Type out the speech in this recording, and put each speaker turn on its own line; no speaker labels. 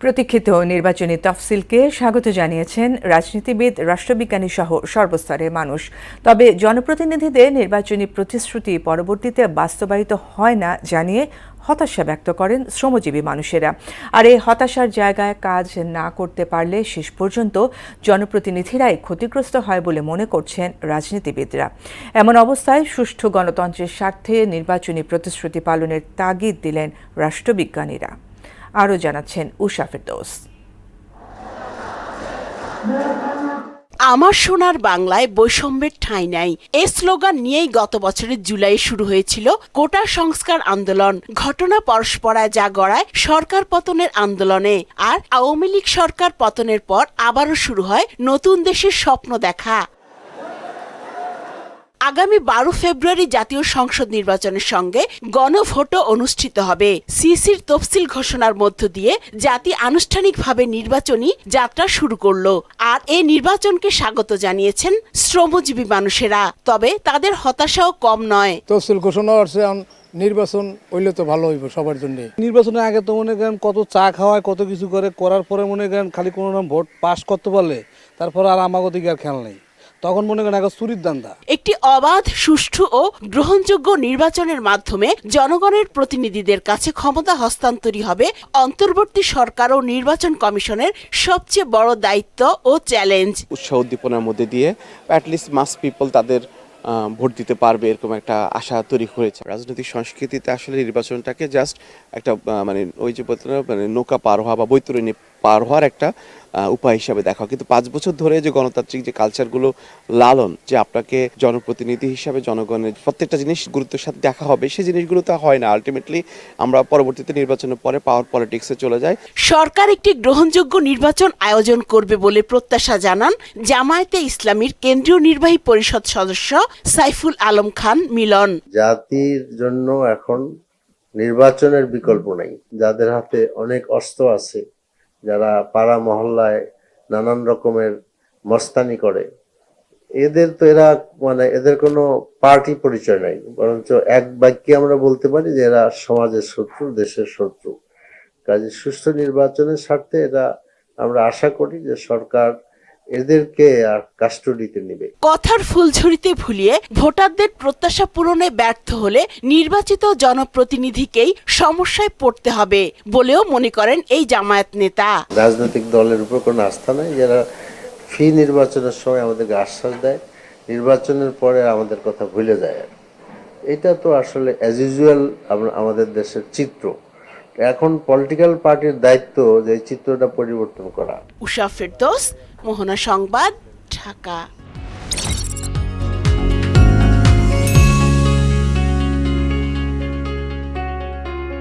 প্রতীক্ষিত নির্বাচনী তফসিলকে স্বাগত জানিয়েছেন রাজনীতিবিদ, রাষ্ট্রবিজ্ঞানী সহ সর্বস্তরের মানুষ। তবে জনপ্রতিনিধিদের নির্বাচনী প্রতিশ্রুতি পরবর্তীতে বাস্তবায়িত হয় না জানিয়ে হতাশা ব্যক্ত করেন শ্রমজীবী মানুষেরা। আর এই হতাশার জায়গায় কাজ না করতে পারলে শেষ পর্যন্ত জনপ্রতিনিধিরাই ক্ষতিগ্রস্ত হয় বলে মনে করছেন রাজনীতিবিদরা। এমন অবস্থায় সুষ্ঠু গণতন্ত্রের স্বার্থে নির্বাচনী প্রতিশ্রুতি পালনের তাগিদ দিলেন রাষ্ট্রবিজ্ঞানীরা। আরও জানাচ্ছেন উষা ফেরদৌস।
আমার সোনার বাংলায় বৈষম্যের ঠাঁই নাই, এই স্লোগান নিয়েই গত বছরের জুলাই শুরু হয়েছিল কোটা সংস্কার আন্দোলন। ঘটনা পরস্পরায় যা গড়ায় সরকার পতনের আন্দোলনে। আর আওয়ামী লীগ সরকার পতনের পর আবারও শুরু হয় নতুন দেশের স্বপ্ন দেখা। আগামী 12 ফেব্রুয়ারি জাতীয় সংসদ নির্বাচনের সঙ্গে গণভোটও অনুষ্ঠিত হবে। সিসির তফসিল ঘোষণার মধ্য দিয়ে জাতি আনুষ্ঠানিকভাবে নির্বাচনী যাত্রা শুরু করলো। আর এই নির্বাচনকে স্বাগত জানিয়েছেন শ্রমজীবী মানুষেরা। তবে তাদের হতাশাও কম নয়।
তফসিল ঘোষণা হচ্ছে, নির্বাচন হইলে তো ভালো হইব সবার জন্য। নির্বাচনের আগে তো মনে করেন কত চা খাওয়ায়, কত কিছু করার পরে মনে করেন খালি কোনো নাম ভোট পাস করতে পারলে তারপর আর আমাগো দিকে আর খেয়াল নেই। তখন মনে করেন একটা চুরির দান্দা।
একটি অবাধ, সুষ্ঠু ও গ্রহণযোগ্য নির্বাচনের মাধ্যমে জনগণের প্রতিনিধিদের কাছে ক্ষমতা হস্তান্তরই হবে অন্তর্বর্তী সরকার ও নির্বাচন কমিশনের সবচেয়ে বড় দায়িত্ব ও চ্যালেঞ্জ।
উৎসাহ উদ্দীপনার মধ্যে দিয়ে অ্যাটলিস্ট মাস পিপল তাদের ভোট দিতে পারবে, এরকম একটা আশা তৈরি হয়েছে। রাজনৈতিক সংস্কৃতিতে আসলে নির্বাচনটাকে জাস্ট একটা মানে ওই যে মানে নৌকা পার হওয়া বা বৈতরণী পার হওয়ার একটা উপায় হিসাবে দেখা। কিন্তু 5 বছর ধরে যে গণতান্ত্রিক যে কালচারগুলো লালন, যে আপনাকে জনপ্রতিনিধি হিসাবে জনগণের প্রত্যেকটা জিনিস গুরুত্বের সাথে দেখা হবে, সেই জিনিসগুলো তো হয় না। আলটিমেটলি আমরা পরবর্তীতে নির্বাচনের পরে পাওয়ার পলিটিক্সে চলে যাই।
সরকার একটি গ্রহণযোগ্য নির্বাচন আয়োজন করবে বলে প্রত্যাশা জানান জামায়াতে ইসলামীর কেন্দ্রীয় নির্বাহী পরিষদ সদস্য সাইফুল আলম খান মিলন।
জাতির জন্য এখন নির্বাচনের বিকল্প নাই। যাদের হাতে অনেক অস্ত্র আছে, যারা পাড়া মহল্লায় নানান রকমের মস্তানি করে, এদের কোনো পার্টি পরিচয় নাই, বরঞ্চ এক বাক্যে আমরা বলতে পারি যে এরা সমাজের শত্রু, দেশের শত্রু। কাজে সুষ্ঠু নির্বাচনের স্বার্থে এরা আমরা আশা করি যে সরকার এদেরকে আর কাস্টডিতে নেবে।
কথার ফুলঝুরিতে ভুলিয়ে ভোটারদের প্রত্যাশা পূরণে ব্যর্থ হলে নির্বাচিত জনপ্রতিনিধিকেই সমস্যায় পড়তে হবে বলেও মনে করেন এই জামায়াত নেতা।
রাজনৈতিক দলের উপর কোনো আস্থা নাই, যারা ফি নির্বাচনের সময় আমাদেরকে আশ্বাস দেয়, নির্বাচনের পরে আমাদের কথা ভুলে যায়। এটা তো আসলে অ্যাজ ইউজুয়াল আমাদের দেশের চিত্র। এখন পলিটিক্যাল পার্টির দায়িত্ব যে চিত্রটা পরিবর্তন করা।
উষা ফেরদৌস, মোহনা সংবাদ, ঢাকা।